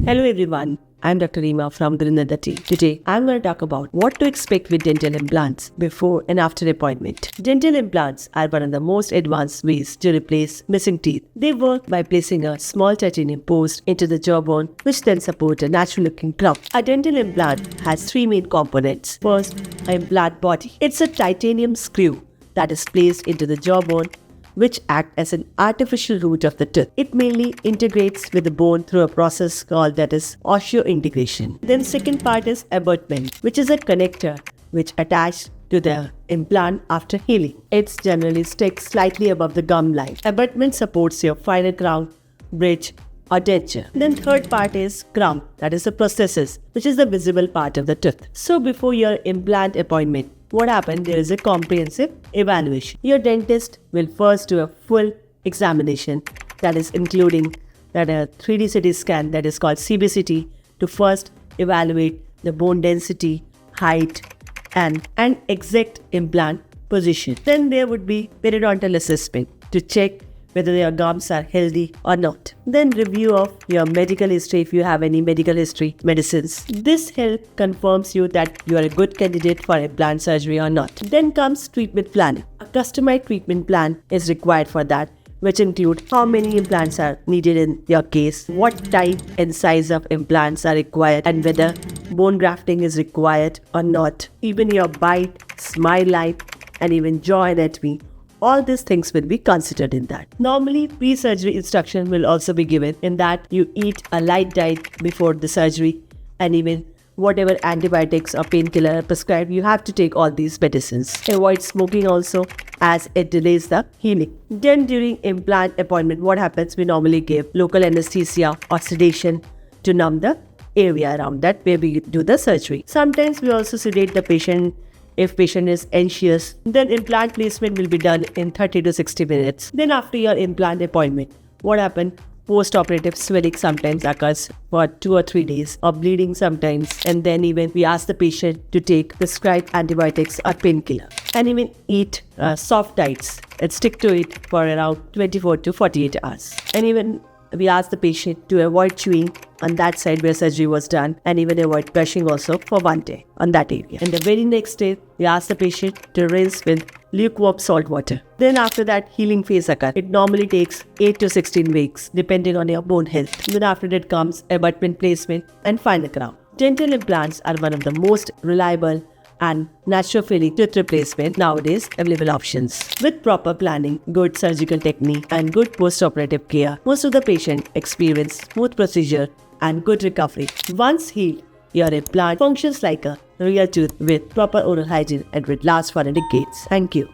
Hello everyone, I'm Dr. Rima from Gurunanda team. Today, I'm going to talk about what to expect with dental implants before and after appointment. Dental implants are one of the most advanced ways to replace missing teeth. They work by placing a small titanium post into the jawbone, which then support a natural-looking crown. A dental implant has three main components. First, an implant body. It's a titanium screw that is placed into the jawbone, which act as an artificial root of the tooth. It mainly integrates with the bone through a process called osseointegration. Then second part is abutment, which is a connector which attached to the implant after healing. It's generally sticks slightly above the gum line. Abutment supports your final crown, bridge, or denture. Then third part is crown, that is the prosthesis, which is the visible part of the tooth. So before your implant appointment, what happened? There is a comprehensive evaluation. Your dentist will first do a full examination, that is including a 3D CT scan, that is called CBCT, to first evaluate the bone density, height, and exact implant position. Then there would be periodontal assessment to check whether your gums are healthy or not. Then review of your medical history if you have any medical history medicines. This help confirms you that you are a good candidate for implant surgery or not. Then comes treatment planning. A customized treatment plan is required for that, which include how many implants are needed in your case, what type and size of implants are required, and whether bone grafting is required or not. Even your bite, smile line, and even jaw anatomy, all these things will be considered in that. Normally, pre-surgery instruction will also be given in that you eat a light diet before the surgery, and even whatever antibiotics or painkiller are prescribed, you have to take all these medicines. Avoid smoking also, as it delays the healing. Then during implant appointment, what happens? We normally give local anesthesia or sedation to numb the area around that where we do the surgery. Sometimes we also sedate the patient if patient is anxious. Then implant placement will be done in 30 to 60 minutes. Then after your implant appointment, what happened? Post-operative swelling sometimes occurs for 2 or 3 days, or bleeding sometimes, and then even we ask the patient to take prescribed antibiotics or painkiller, and even eat soft diets and stick to it for around 24 to 48 hours. And even we ask the patient to avoid chewing on that side where surgery was done, and even avoid brushing also for 1 day on that area. And the very next day, we ask the patient to rinse with lukewarm salt water. Then after that, healing phase occurs. It normally takes 8 to 16 weeks depending on your bone health. Then after that comes abutment placement and final crown. Dental implants are one of the most reliable and natural-feeling tooth replacement nowadays available options. With proper planning, good surgical technique, and good post-operative care, most of the patient experience smooth procedure and good recovery. Once healed, your implant functions like a real tooth with proper oral hygiene and will last for decades. Thank you.